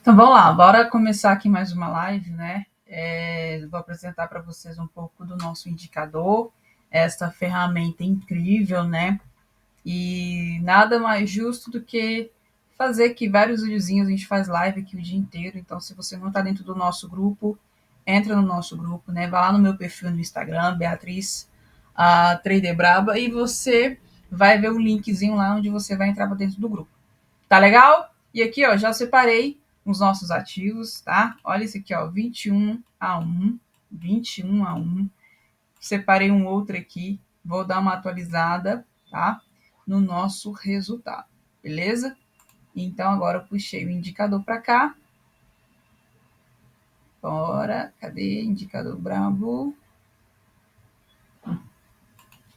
Então vamos lá, bora começar aqui mais uma live, né? Vou apresentar para vocês um pouco do nosso indicador, esta ferramenta incrível, né? E nada mais justo do que fazer aqui vários videozinhos, a gente faz live aqui o dia inteiro, então se você não está dentro do nosso grupo, entra no nosso grupo, né? Vai lá no meu perfil no Instagram, Beatriz a Trader Braba, e você vai ver o linkzinho lá onde você vai entrar para dentro do grupo. Tá legal? E aqui, ó, já separei os nossos ativos, tá? Olha esse aqui, ó, 21 a 1, 21 a 1. Separei um outro aqui, vou dar uma atualizada, tá? No nosso resultado, beleza? Então, agora eu puxei o indicador para cá. Bora, cadê indicador brabo?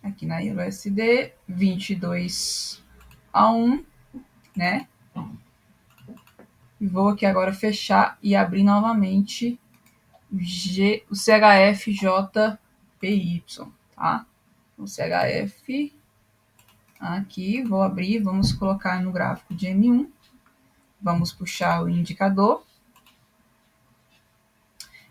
Aqui na USD, 22 a 1, né? E vou aqui agora fechar e abrir novamente o CHFJPY, tá? O CHF aqui, vou abrir, vamos colocar no gráfico de M1, vamos puxar o indicador.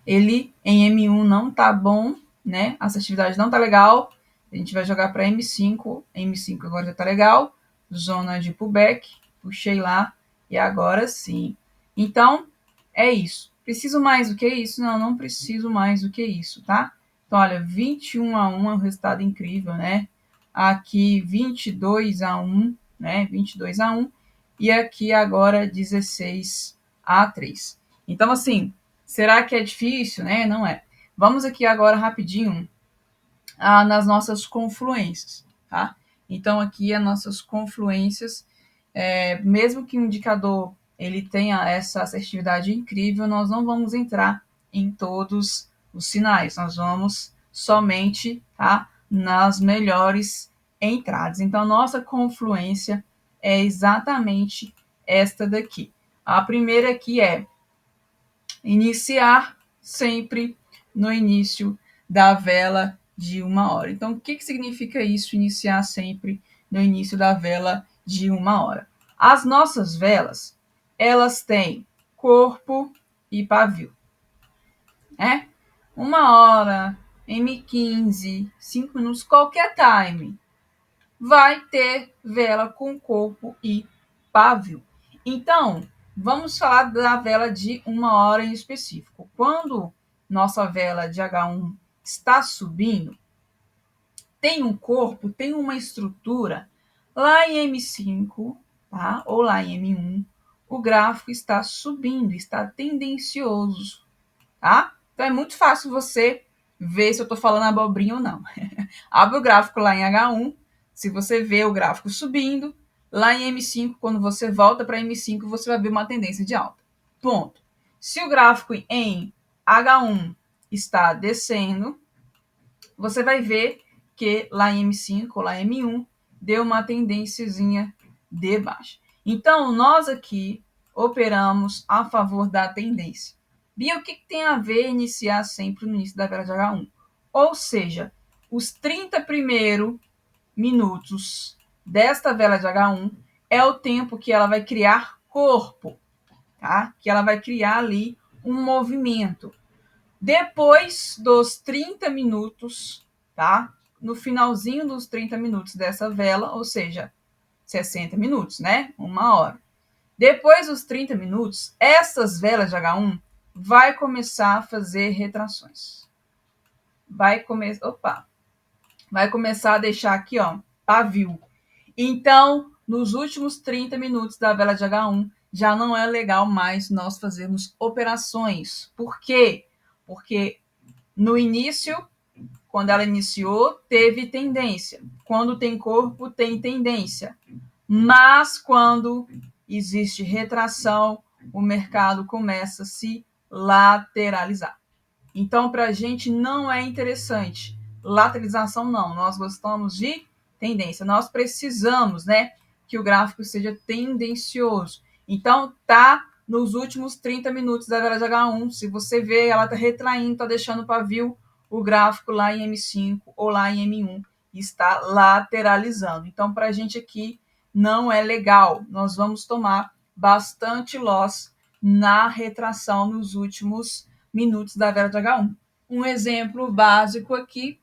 Ele em M1 não tá bom, né? Essa atividade não tá legal. A gente vai jogar para M5. M5 agora já tá legal. Zona de pullback, puxei lá e agora sim. Então, é isso. Preciso mais do que isso? Não, não preciso mais do que isso, tá? Então, olha, 21 a 1 é um resultado incrível, né? Aqui 22 a 1, né? 22 a 1 e aqui agora 16 a 3. Então, assim, será que é difícil, né? Não é. Vamos aqui agora rapidinho nas nossas confluências, tá? Então, aqui as nossas confluências, mesmo que o indicador ele tenha essa assertividade incrível, nós não vamos entrar em todos os sinais, nós vamos somente, tá, nas melhores entradas. Então, a nossa confluência é exatamente esta daqui. A primeira aqui é iniciar sempre no início da vela de 1 hora. Então, o que significa isso, iniciar sempre no início da vela de 1 hora? As nossas velas, elas têm corpo e pavio, né? 1 hora, M15, 5 minutos, qualquer time, vai ter vela com corpo e pavio. Então, vamos falar da vela de 1 hora em específico. Quando nossa vela de H1 está subindo, tem um corpo, tem uma estrutura, lá em M5, tá? Ou lá em M1, o gráfico está subindo, está tendencioso, tá? Então é muito fácil você ver se eu estou falando abobrinha ou não. Abre o gráfico lá em H1, se você vê o gráfico subindo, lá em M5, quando você volta para M5, você vai ver uma tendência de alta. Ponto. Se o gráfico em H1 está descendo, você vai ver que lá em M5 ou lá em M1 deu uma tendênciazinha de baixa. Então, nós aqui operamos a favor da tendência. Bia, o que tem a ver iniciar sempre no início da vela de H1? Ou seja, os 30 primeiros minutos desta vela de H1 é o tempo que ela vai criar corpo, tá? Que ela vai criar ali um movimento. Depois dos 30 minutos, tá? No finalzinho dos 30 minutos dessa vela, ou seja, 60 minutos, né? 1 hora. Depois dos 30 minutos, essas velas de H1 vai começar a fazer retrações. Vai começar a deixar aqui, ó, pavio. Então, nos últimos 30 minutos da vela de H1, já não é legal mais nós fazermos operações. Por quê? Porque no início, quando ela iniciou, teve tendência. Quando tem corpo, tem tendência. Mas quando existe retração, o mercado começa a se lateralizar. Então, para a gente não é interessante. Lateralização não, nós gostamos de tendência. Nós precisamos, né, que o gráfico seja tendencioso. Então, tá nos últimos 30 minutos da vela de H1, se você vê, ela tá retraindo, tá deixando pavio, o gráfico lá em M5 ou lá em M1 está lateralizando. Então, para a gente aqui não é legal. Nós vamos tomar bastante loss na retração nos últimos minutos da vela de H1. Um exemplo básico aqui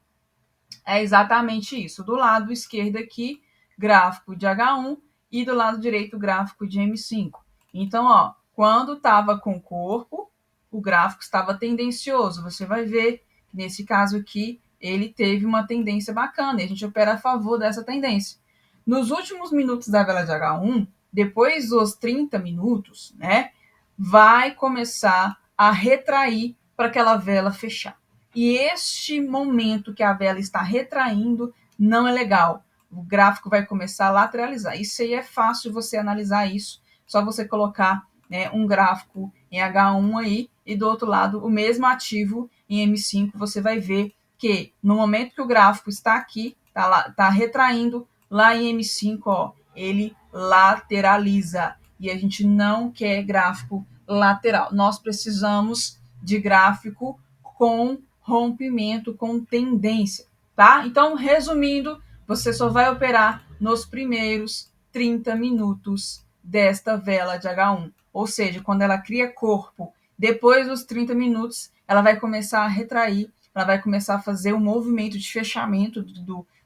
é exatamente isso. Do lado esquerdo aqui, gráfico de H1 e do lado direito, gráfico de M5. Então, ó, quando estava com corpo, o gráfico estava tendencioso. Você vai ver que nesse caso aqui, ele teve uma tendência bacana e a gente opera a favor dessa tendência. Nos últimos minutos da vela de H1, depois dos 30 minutos, né, vai começar a retrair para aquela vela fechar. E este momento que a vela está retraindo não é legal. O gráfico vai começar a lateralizar. Isso aí é fácil você analisar isso. Só você colocar, né, um gráfico em H1 aí e do outro lado o mesmo ativo em M5. Você vai ver que no momento que o gráfico está aqui, tá retraindo, lá em M5, ó, ele lateraliza. E a gente não quer gráfico lateral. Nós precisamos de gráfico com rompimento, com tendência, tá? Então, resumindo, você só vai operar nos primeiros 30 minutos desta vela de H1. Ou seja, quando ela cria corpo, depois dos 30 minutos, ela vai começar a retrair, ela vai começar a fazer um movimento de fechamento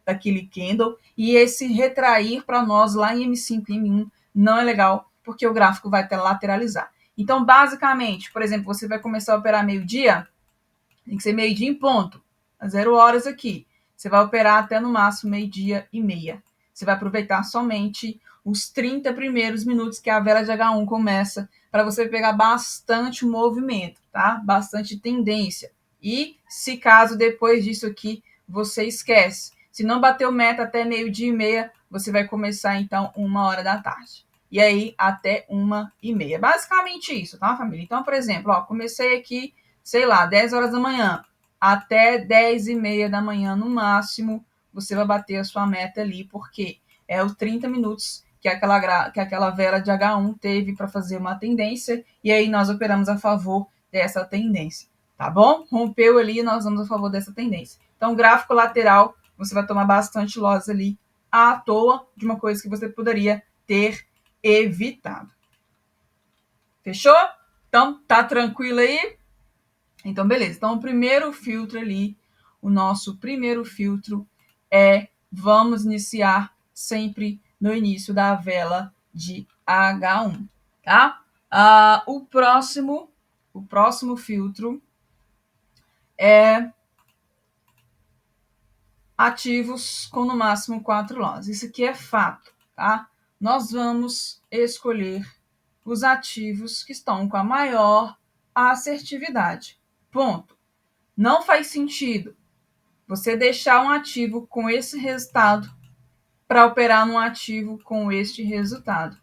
daquele candle, e esse retrair para nós lá em M5 e M1 não é legal, porque o gráfico vai até lateralizar. Então, basicamente, por exemplo, você vai começar a operar meio-dia, tem que ser meio-dia em ponto, às 0 horas aqui. Você vai operar até no máximo meio-dia e meia. Você vai aproveitar somente os 30 primeiros minutos que a vela de H1 começa, para você pegar bastante movimento, tá? Bastante tendência. E se caso depois disso aqui você esquece, se não bateu meta até meio-dia e meia, você vai começar então 1 hora da tarde. E aí até 1h30. Basicamente isso, tá, família? Então, por exemplo, ó, comecei aqui, sei lá, 10 horas da manhã, até 10h30 da manhã no máximo, você vai bater a sua meta ali, porque é os 30 minutos que aquela vela de H1 teve para fazer uma tendência, e aí nós operamos a favor dessa tendência, tá bom? Rompeu ali, nós vamos a favor dessa tendência. Então, gráfico lateral, você vai tomar bastante loss ali, à toa, de uma coisa que você poderia ter evitado. Fechou? Então, tá tranquilo aí? Então, beleza. Então, o primeiro filtro ali, o nosso primeiro filtro é vamos iniciar sempre no início da vela de H1, tá? O próximo filtro é ativos com no máximo 4 lotes. Isso aqui é fato, tá? Nós vamos escolher os ativos que estão com a maior assertividade. Ponto. Não faz sentido você deixar um ativo com esse resultado para operar num ativo com este resultado.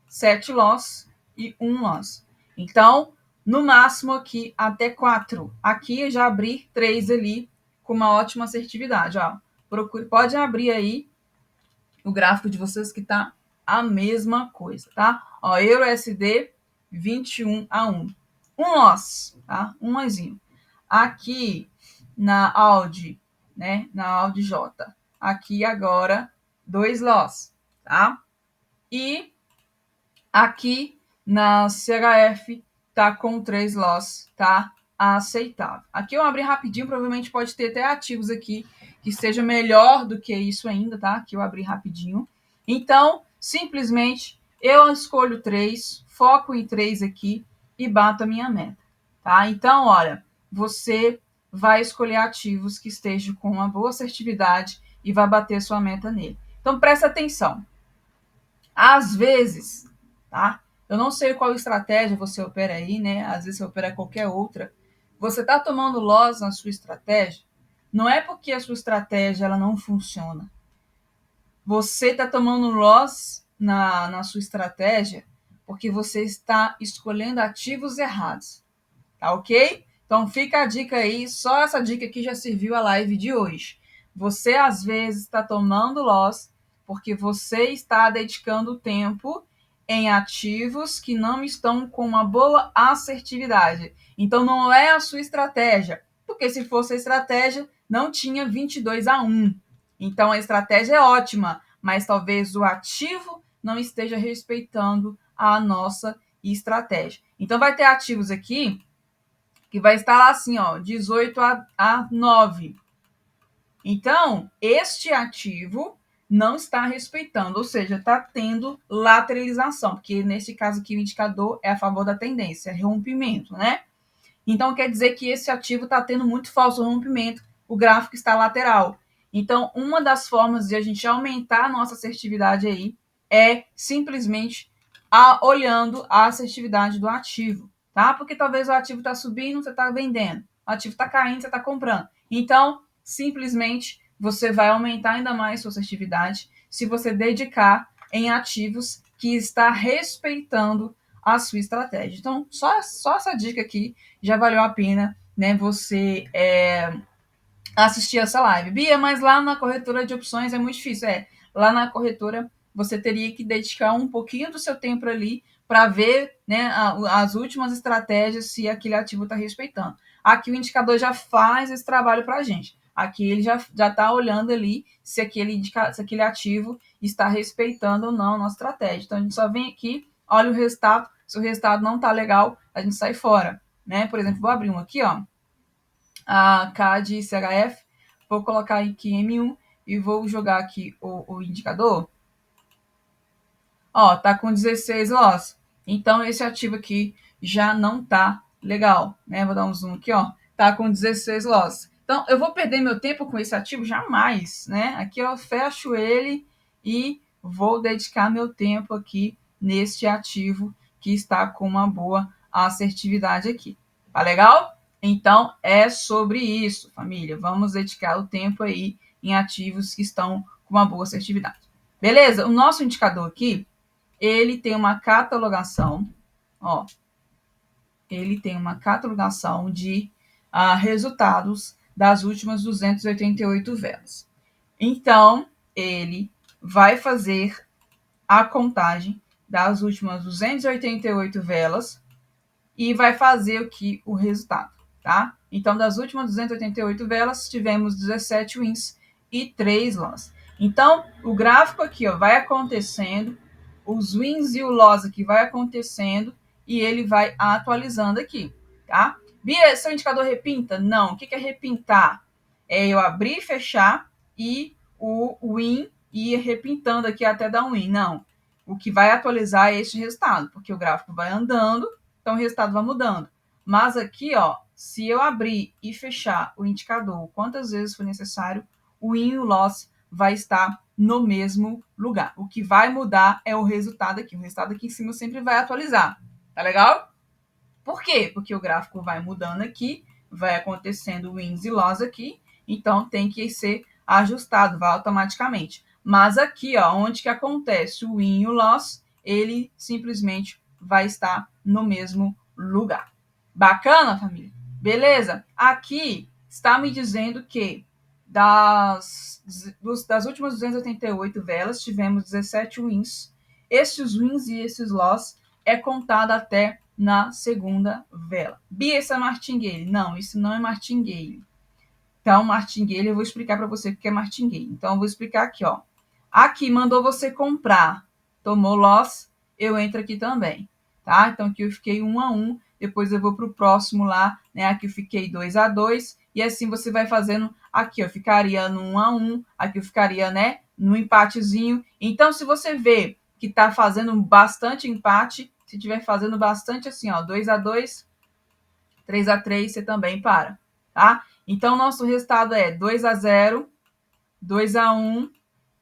7 loss e 1 loss. Então, no máximo aqui, até 4. Aqui eu já abri 3 ali com uma ótima assertividade. Ó. Pode abrir aí o gráfico de vocês que tá a mesma coisa, tá? Ó, Euro SD 21-1. Um loss, tá? Um lozinho. Aqui na Audi, né? Na Audi J. Aqui agora 2 loss, tá? E aqui na CHF tá com 3 loss, tá? Aceitável. Aqui eu abri rapidinho, provavelmente pode ter até ativos aqui que esteja melhor do que isso ainda, tá? Aqui eu abri rapidinho. Então, simplesmente, eu escolho 3, foco em 3 aqui e bato a minha meta, tá? Então, olha, você vai escolher ativos que estejam com uma boa assertividade e vai bater sua meta nele. Então, presta atenção. Às vezes, tá? Eu não sei qual estratégia você opera aí, né? Às vezes você opera qualquer outra. Você está tomando loss na sua estratégia, não é porque a sua estratégia ela não funciona. Você está tomando loss na sua estratégia porque você está escolhendo ativos errados. Tá ok? Então fica a dica aí, só essa dica aqui já serviu a live de hoje. Você às vezes está tomando loss porque você está dedicando tempo em ativos que não estão com uma boa assertividade. Então não é a sua estratégia, porque se fosse a estratégia, não tinha 22-1. Então a estratégia é ótima, mas talvez o ativo não esteja respeitando a nossa estratégia. Então, vai ter ativos aqui que vai estar lá assim, ó, 18 a 9. Então, este ativo não está respeitando, ou seja, está tendo lateralização, porque nesse caso aqui o indicador é a favor da tendência, é rompimento, né? Então, quer dizer que esse ativo está tendo muito falso rompimento, o gráfico está lateral. Então, uma das formas de a gente aumentar a nossa assertividade aí é simplesmente olhando a assertividade do ativo, tá? Porque talvez o ativo está subindo, você está vendendo. O ativo está caindo, você está comprando. Então, simplesmente, você vai aumentar ainda mais sua assertividade se você dedicar em ativos que está respeitando a sua estratégia. Então, só essa dica aqui já valeu a pena, né, você assistir essa live. Bia, mas lá na corretora de opções é muito difícil. Lá na corretora você teria que dedicar um pouquinho do seu tempo ali para ver, né, as últimas estratégias, se aquele ativo está respeitando. Aqui o indicador já faz esse trabalho para a gente. Aqui ele já está olhando ali se aquele ativo está respeitando ou não a nossa estratégia. Então a gente só vem aqui, olha o resultado. Se o resultado não está legal, a gente sai fora, né? Por exemplo, vou abrir um aqui, ó, a CAD CHF, vou colocar aqui M1 e vou jogar aqui o indicador. Ó, tá com 16 loss. Então, esse ativo aqui já não tá legal, né? Vou dar um zoom aqui, ó. Tá com 16 loss. Então, eu vou perder meu tempo com esse ativo? Jamais, né? Aqui eu fecho ele e vou dedicar meu tempo aqui neste ativo que está com uma boa assertividade aqui. Tá legal? Então, é sobre isso, família. Vamos dedicar o tempo aí em ativos que estão com uma boa assertividade. Beleza? O nosso indicador aqui, ele tem uma catalogação, ó, ele tem uma catalogação de resultados das últimas 288 velas. Então, ele vai fazer a contagem das últimas 288 velas e vai fazer o resultado, tá? Então, das últimas 288 velas, tivemos 17 wins e 3 loss. Então, o gráfico aqui, ó, vai acontecendo, os wins e o loss aqui vai acontecendo e ele vai atualizando aqui, tá? Bia, seu indicador repinta? Não. O que é repintar? É eu abrir e fechar e o win ir repintando aqui até dar um win. Não. O que vai atualizar é este resultado, porque o gráfico vai andando, então o resultado vai mudando. Mas aqui, ó, se eu abrir e fechar o indicador quantas vezes for necessário, o win e o loss vai estar no mesmo lugar. O que vai mudar é o resultado aqui. O resultado aqui em cima sempre vai atualizar. Tá legal? Por quê? Porque o gráfico vai mudando aqui, vai acontecendo wins e loss aqui, então tem que ser ajustado, vai automaticamente. Mas aqui, ó, onde que acontece o win e o loss, ele simplesmente vai estar no mesmo lugar. Bacana, família? Beleza? Aqui está me dizendo que das últimas 288 velas, tivemos 17 wins. Esses wins e esses loss é contado até na segunda vela. Bia, essa é martingale? Não, isso não é martingale. Então, martingale, eu vou explicar para você o que é martingale. Então, eu vou explicar aqui, ó. Aqui mandou você comprar, tomou loss, eu entro aqui também, tá? Então, aqui eu fiquei 1 a 1, depois eu vou para o próximo lá, né? Aqui eu fiquei 2 a 2, e assim você vai fazendo aqui, ó. Ficaria no 1 a 1, aqui eu ficaria, né, no empatezinho. Então, se você vê que tá fazendo bastante empate, se estiver fazendo bastante assim, ó, 2 a 2, 3 a 3, você também para, tá? Então, nosso resultado é 2 a 0, 2 a 1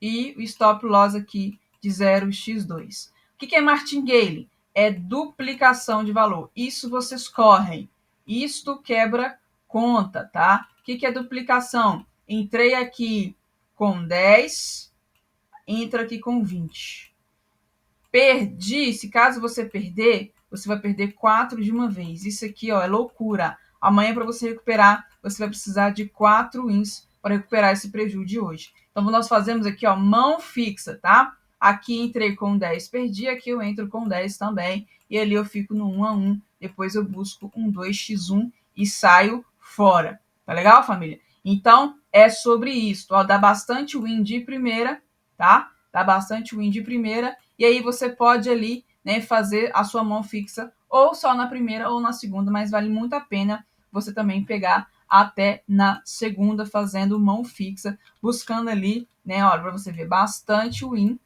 e o stop loss aqui de 0x2. O que é martingale? É duplicação de valor. Isso vocês correm. Isto quebra conta, tá? O que é duplicação? Entrei aqui com 10, entra aqui com 20. Perdi, se caso você perder, você vai perder 4 de uma vez. Isso aqui, ó, é loucura. Amanhã, para você recuperar, você vai precisar de 4 wins para recuperar esse prejuízo de hoje. Então, nós fazemos aqui, ó, mão fixa, tá? Aqui entrei com 10, perdi. Aqui eu entro com 10 também. E ali eu fico no 1 a 1. Depois eu busco um 2x1 e saio fora. Tá legal, família? Então, é sobre isso. Ó, dá bastante win de primeira, tá? Dá bastante win de primeira. E aí você pode ali né, fazer a sua mão fixa ou só na primeira ou na segunda, mas vale muito a pena você também pegar até na segunda fazendo mão fixa, buscando ali, né, olha, para você ver bastante win,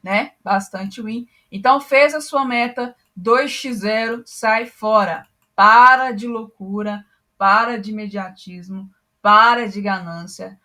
né? Bastante win. Então fez a sua meta 2x0, sai fora. Para de loucura, para de imediatismo, para de ganância.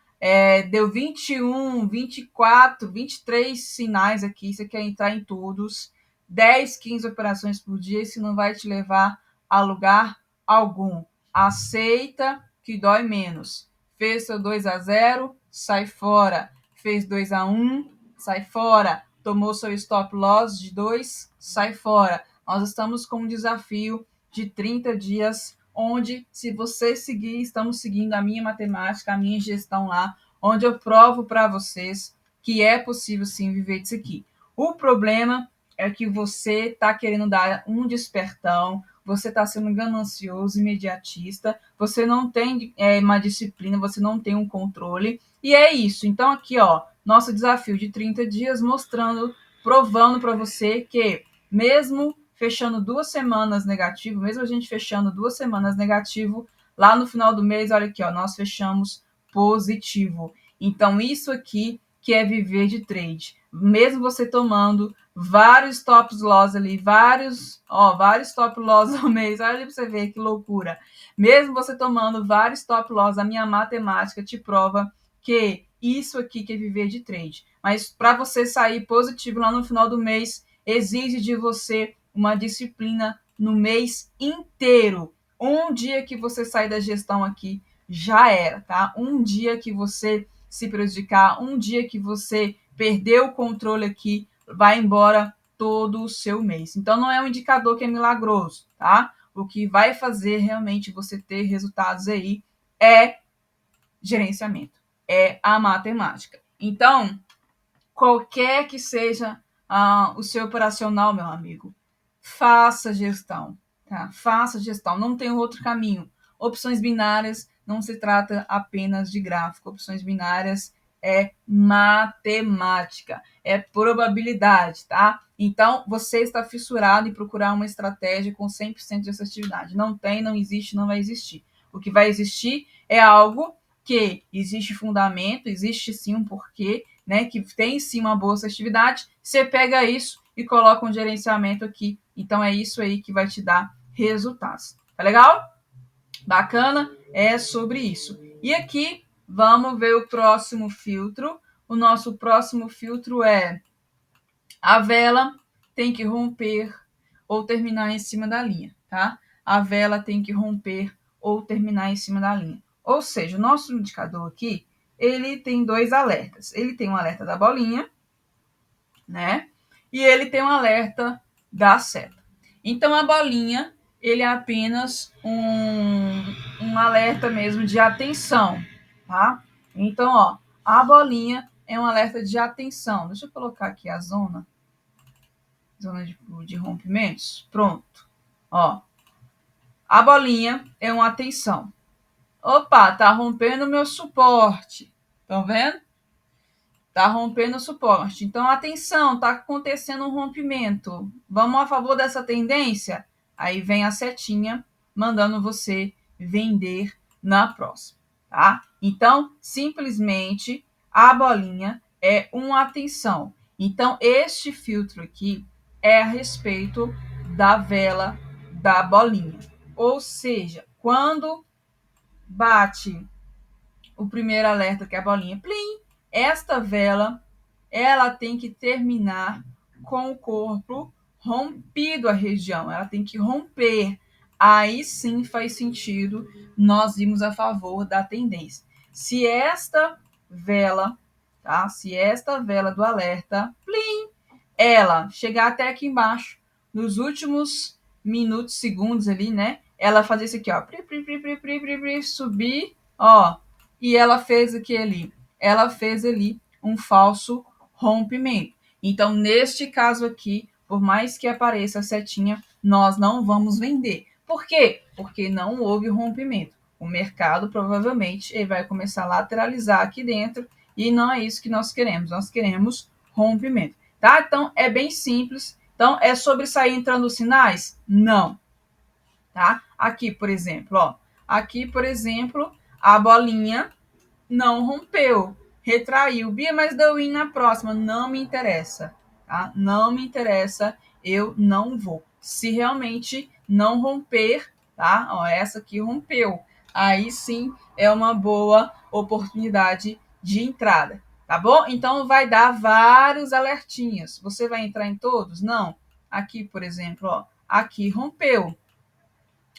Deu 21, 24, 23 sinais aqui. Você quer entrar em todos. 10, 15 operações por dia. Isso não vai te levar a lugar algum. Aceita que dói menos. Fez seu 2x0, sai fora. Fez 2x1, sai fora. Tomou seu stop loss de 2, sai fora. Nós estamos com um desafio de 30 dias, onde, se você seguir, estamos seguindo a minha matemática, a minha gestão lá, onde eu provo para vocês que é possível sim viver disso aqui. O problema é que você está querendo dar um despertão, você está sendo ganancioso, imediatista, você não tem uma disciplina, você não tem um controle, e é isso. Então, aqui, ó, nosso desafio de 30 dias, mostrando, provando para você que, mesmo fechando 2 semanas negativo, mesmo a gente fechando 2 semanas negativo, lá no final do mês, olha aqui, ó, nós fechamos positivo. Então, isso aqui que é viver de trade. Mesmo você tomando vários stop loss ali, vários stop loss ao mês, olha para você ver que loucura. Mesmo você tomando vários stop loss, a minha matemática te prova que isso aqui que é viver de trade. Mas para você sair positivo lá no final do mês, exige de você uma disciplina no mês inteiro. Um dia que você sair da gestão aqui, já era, tá? Um dia que você se prejudicar, um dia que você perder o controle aqui, vai embora todo o seu mês. Então, não é um indicador que é milagroso, tá? O que vai fazer realmente você ter resultados aí é gerenciamento, é a matemática. Então, qualquer que seja o seu operacional, meu amigo, faça gestão, tá? Faça gestão, não tem outro caminho. Opções binárias não se trata apenas de gráfico, opções binárias é matemática, é probabilidade, tá? Então, você está fissurado em procurar uma estratégia com 100% de assertividade. Não tem, não existe, não vai existir. O que vai existir é algo que existe fundamento, existe sim um porquê, né, que tem sim uma boa assertividade, você pega isso e coloca um gerenciamento aqui. Então é isso aí que vai te dar resultados. Tá legal? Bacana? É sobre isso. E aqui vamos ver o próximo filtro. O nosso próximo filtro é: a vela tem que romper ou terminar em cima da linha, tá? A vela tem que romper ou terminar em cima da linha. Ou seja, o nosso indicador aqui, ele tem 2 alertas. Ele tem um alerta da bolinha, né? E ele tem um alerta da seta. Então, a bolinha, ele é apenas um alerta mesmo de atenção, tá? Então, ó, a bolinha é um alerta de atenção. Deixa eu colocar aqui a zona de rompimentos. Pronto. Ó, a bolinha é uma atenção. Opa, tá rompendo o meu suporte. Estão vendo? Tá rompendo o suporte. Então, atenção, tá acontecendo um rompimento. Vamos a favor dessa tendência? Aí vem a setinha mandando você vender na próxima, tá? Então, simplesmente, a bolinha é uma atenção. Então, este filtro aqui é a respeito da vela da bolinha. Ou seja, quando bate o primeiro alerta, que é a bolinha, plim, esta vela, ela tem que terminar com o corpo rompido a região, ela tem que romper. Aí sim faz sentido nós irmos a favor da tendência. Se esta vela, tá? Se esta vela do alerta, plim, ela chegar até aqui embaixo, nos últimos minutos, segundos ali, né? Ela fazer isso aqui, ó, subir, ó, e ela fez o que ali? Ela fez ali um falso rompimento. Então, neste caso aqui, por mais que apareça a setinha, nós não vamos vender. Por quê? Porque não houve rompimento. O mercado provavelmente ele vai começar a lateralizar aqui dentro e não é isso que nós queremos. Nós queremos rompimento, tá? Então, é bem simples. Então, é sobre sair entrando os sinais? Não. Tá? Aqui, por exemplo, ó. Aqui, por exemplo, a bolinha não rompeu, retraiu. Bia, mas deu in na próxima. Não me interessa, tá? Não me interessa, eu não vou. Se realmente não romper, tá? Ó, essa aqui rompeu. Aí sim é uma boa oportunidade de entrada, tá bom? Então vai dar vários alertinhas. Você vai entrar em todos? Não. Aqui, por exemplo, ó, aqui rompeu.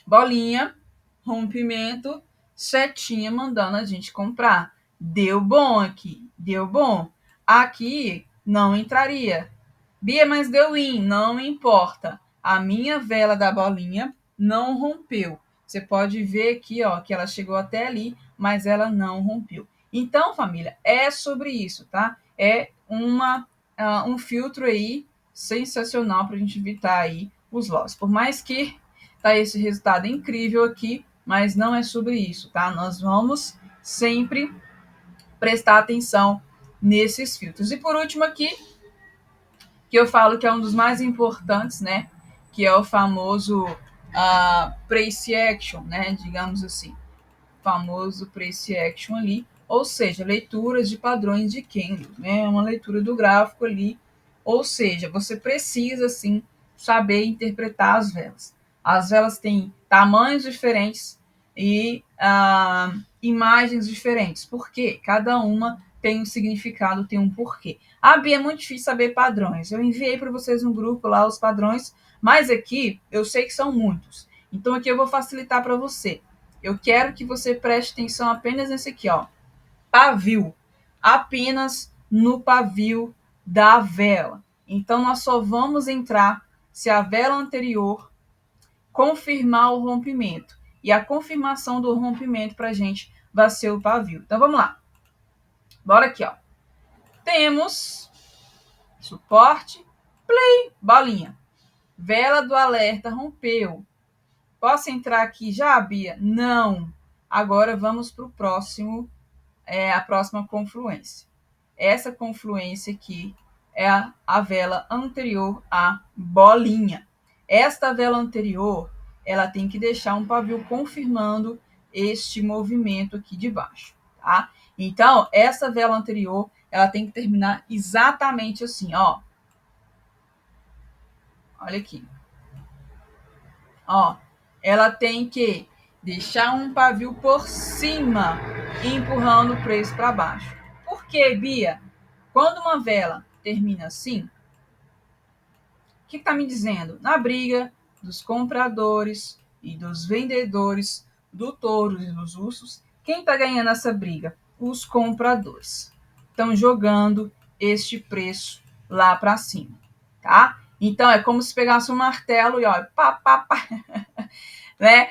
Bolinha, rompimento, setinha mandando a gente comprar. Deu bom aqui, deu bom. Aqui não entraria. Bia, mas deu in, não importa. A minha vela da bolinha não rompeu. Você pode ver aqui, ó, que ela chegou até ali, mas ela não rompeu. Então, família, é sobre isso, tá? É um filtro aí sensacional para a gente evitar aí os losses. Por mais que tá esse resultado incrível aqui, mas não é sobre isso, tá? Nós vamos sempre prestar atenção nesses filtros. E por último aqui, que eu falo que é um dos mais importantes, né? Que é o famoso Price Action, né? Digamos assim, famoso Price Action ali, ou seja, leituras de padrões de Kendall, né? Uma leitura do gráfico ali, ou seja, você precisa sim saber interpretar as velas. As velas têm tamanhos diferentes e imagens diferentes, porque cada uma tem um significado, tem um porquê. Bia, é muito difícil saber padrões. Eu enviei para vocês no grupo lá os padrões, mas aqui eu sei que são muitos. Então aqui eu vou facilitar para você. Eu quero que você preste atenção apenas nesse aqui, ó. Pavio. Apenas no pavio da vela. Então, nós só vamos entrar se a vela anterior confirmar o rompimento. E a confirmação do rompimento para a gente vai ser o pavio. Então, vamos lá. Bora aqui, ó. Temos suporte, play, bolinha. Vela do alerta rompeu. Posso entrar aqui já, Bia? Não. Agora vamos para o próximo, a próxima confluência. Essa confluência aqui é a vela anterior à bolinha. Esta vela anterior, ela tem que deixar um pavio confirmando este movimento aqui de baixo, tá? Então, essa vela anterior, ela tem que terminar exatamente assim, ó. Olha aqui. Ó, ela tem que deixar um pavio por cima, empurrando o preço para baixo. Por quê, Bia? Quando uma vela termina assim, o que está me dizendo? Na briga dos compradores e dos vendedores do touro e dos ursos, quem está ganhando essa briga? Os compradores. Estão jogando este preço lá para cima, tá? Então, é como se pegasse um martelo e, ó, pá, pá, pá, né?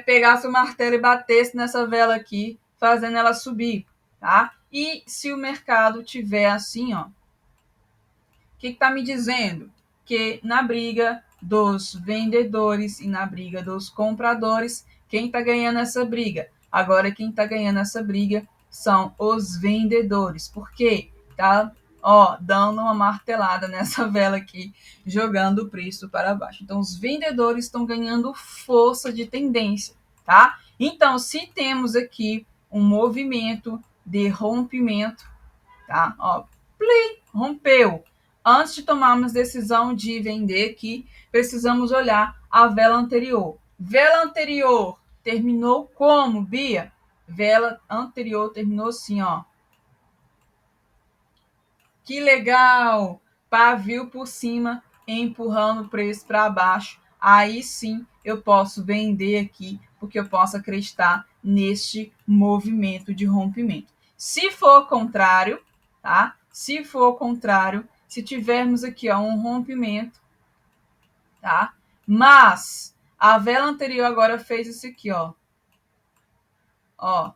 Pegasse o martelo e batesse nessa vela aqui, fazendo ela subir, tá? E se o mercado tiver assim, ó, o que está me dizendo? Que na briga dos vendedores e na briga dos compradores, quem está ganhando essa briga? Agora, quem está ganhando essa briga são os vendedores. Por quê? Tá, ó, dando uma martelada nessa vela aqui, jogando o preço para baixo. Então, os vendedores estão ganhando força de tendência, tá? Então, se temos aqui um movimento de rompimento, tá? Ó, play, rompeu. Antes de tomarmos decisão de vender aqui, precisamos olhar a vela anterior. Vela anterior terminou como, Bia? Vela anterior terminou assim, ó. Que legal! Pavio por cima, empurrando o preço para baixo. Aí sim eu posso vender aqui, porque eu posso acreditar neste movimento de rompimento. Se for o contrário, tá? Se for o contrário, se tivermos aqui, ó, um rompimento, tá? Mas a vela anterior agora fez isso aqui, ó. Ó,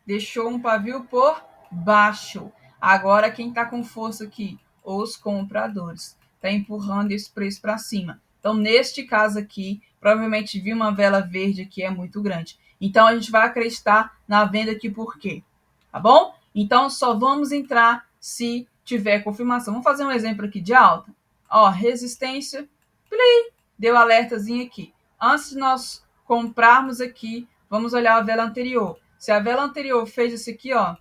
deixou um pavio por baixo. Agora quem está com força aqui? Os compradores. Está empurrando esse preço para cima. Então, neste caso aqui, provavelmente viu uma vela verde que é muito grande. Então, a gente vai acreditar na venda aqui por quê? Tá bom? Então, só vamos entrar se tiver confirmação. Vamos fazer um exemplo aqui de alta? Ó, resistência, deu alertazinho aqui. Antes de nós comprarmos aqui, vamos olhar a vela anterior. Se a vela anterior fez isso aqui, ó,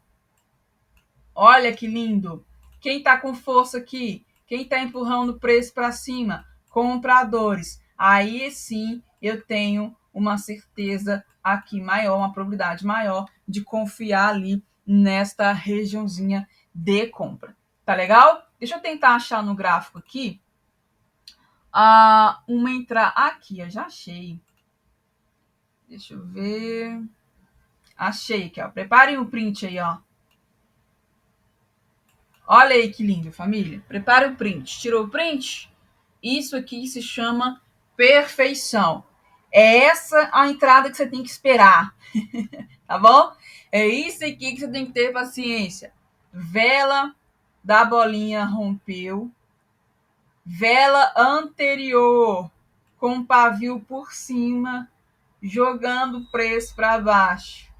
olha que lindo. Quem está com força aqui? Quem está empurrando o preço para cima? Compradores. Aí sim eu tenho uma certeza aqui maior, uma probabilidade maior de confiar ali nesta regiãozinha de compra. Tá legal? Deixa eu tentar achar no gráfico aqui uma entrada. Aqui, eu já achei. Deixa eu ver. Achei aqui, ó. Preparem o print aí, ó. Olha aí que lindo, família. Prepare o print. Tirou o print? Isso aqui se chama perfeição. É essa a entrada que você tem que esperar. Tá bom? É isso aqui que você tem que ter paciência. Vela da bolinha rompeu. Vela anterior com pavio por cima, jogando o preço para baixo.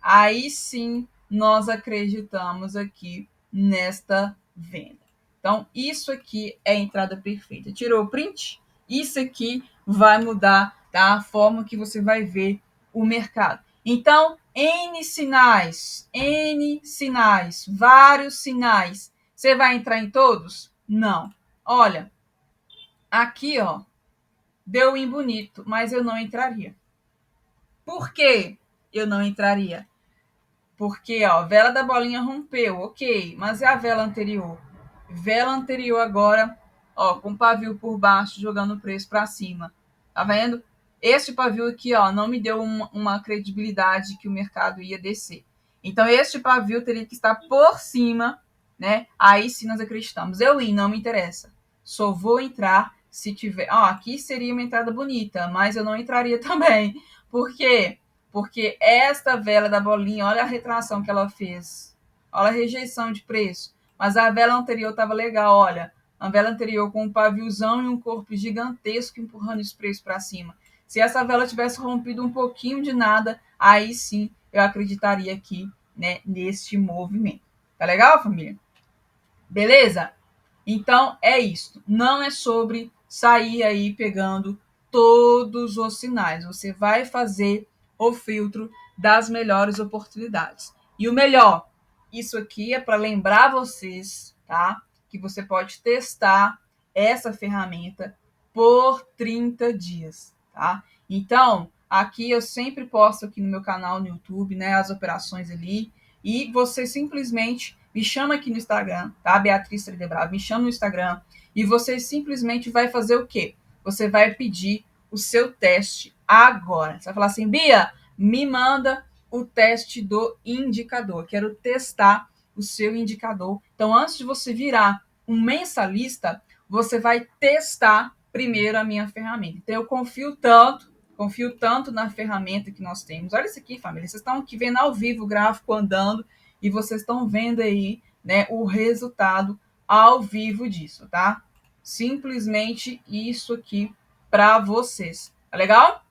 Aí sim nós acreditamos aqui nesta venda. Então, isso aqui é a entrada perfeita. Tirou o print? Isso aqui vai mudar, tá? A forma que você vai ver o mercado. Então, N sinais, vários sinais. Você vai entrar em todos? Não. Olha, aqui, ó, deu um bonito, mas eu não entraria. Por quê? Eu não entraria. Porque, ó, vela da bolinha rompeu, ok, mas é a vela anterior. Vela anterior agora, ó, com pavio por baixo, jogando o preço para cima. Tá vendo? Este pavio aqui, ó, não me deu uma credibilidade que o mercado ia descer. Então, este pavio teria que estar por cima, né? Aí sim nós acreditamos. Não me interessa. Só vou entrar se tiver... Ó, aqui seria uma entrada bonita, mas eu não entraria também. Por quê? Porque esta vela da bolinha, olha a retração que ela fez. Olha a rejeição de preço. Mas a vela anterior estava legal, olha. A vela anterior com um paviozão e um corpo gigantesco empurrando esse preço para cima. Se essa vela tivesse rompido um pouquinho de nada, aí sim eu acreditaria aqui, né, neste movimento. Tá legal, família? Beleza? Então é isso. Não é sobre sair aí pegando todos os sinais. Você vai fazer o filtro das melhores oportunidades. E o melhor, isso aqui é para lembrar vocês, tá? Que você pode testar essa ferramenta por 30 dias, tá? Então, aqui eu sempre posto aqui no meu canal no YouTube, né, as operações ali, e você simplesmente me chama aqui no Instagram, tá? Beatriz Tridebravo, me chama no Instagram e você simplesmente vai fazer o quê? Você vai pedir o seu teste agora. Você vai falar assim, Bia, me manda o teste do indicador. Quero testar o seu indicador. Então, antes de você virar um mensalista, você vai testar primeiro a minha ferramenta. Então, eu confio tanto na ferramenta que nós temos. Olha isso aqui, família. Vocês estão aqui vendo ao vivo o gráfico andando e vocês estão vendo aí, né, o resultado ao vivo disso, tá? Simplesmente isso aqui para vocês. Tá legal?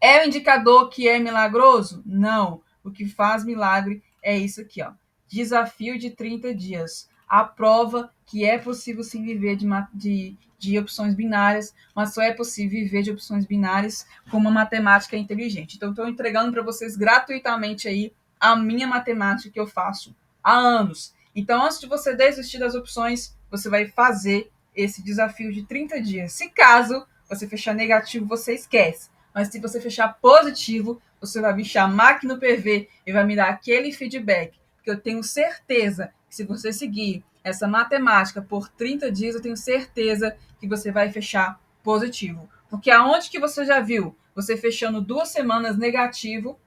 É o indicador que é milagroso? Não. O que faz milagre é isso aqui, ó. Desafio de 30 dias. A prova que é possível sim viver de opções binárias, mas só é possível viver de opções binárias com uma matemática inteligente. Então, estou entregando para vocês gratuitamente aí a minha matemática que eu faço há anos. Então, antes de você desistir das opções, você vai fazer esse desafio de 30 dias. Se caso você fechar negativo, você esquece. Mas se você fechar positivo, você vai me chamar aqui no PV e vai me dar aquele feedback. Porque eu tenho certeza que se você seguir essa matemática por 30 dias, eu tenho certeza que você vai fechar positivo. Porque aonde que você já viu você fechando 2 semanas negativo?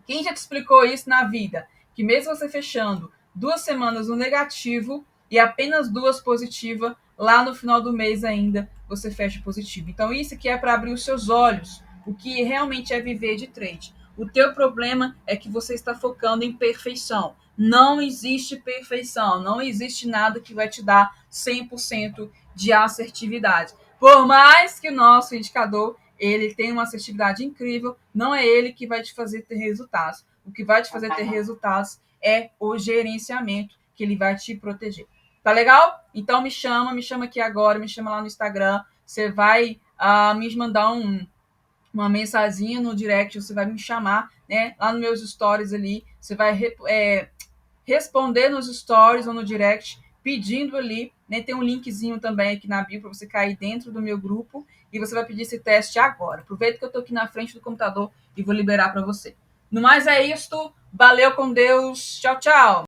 Quem já te explicou isso na vida? Que mesmo você fechando 2 semanas no negativo e apenas 2 positivas, lá no final do mês ainda você fecha positivo. Então isso aqui é para abrir os seus olhos, o que realmente é viver de trade. O teu problema é que você está focando em perfeição. Não existe perfeição, não existe nada que vai te dar 100% de assertividade. Por mais que o nosso indicador ele tem uma assertividade incrível, não é ele que vai te fazer ter resultados. O que vai te fazer ter resultados é o gerenciamento, que ele vai te proteger. Tá legal? Então me chama aqui agora, me chama lá no Instagram. Você vai me mandar uma mensaginha no direct, você vai me chamar, né? Lá nos meus stories ali, você vai responder nos stories ou no direct, pedindo ali, né? Tem um linkzinho também aqui na bio para você cair dentro do meu grupo e você vai pedir esse teste agora. Aproveita que eu tô aqui na frente do computador e vou liberar para você. No mais é isto. Valeu com Deus. Tchau, tchau.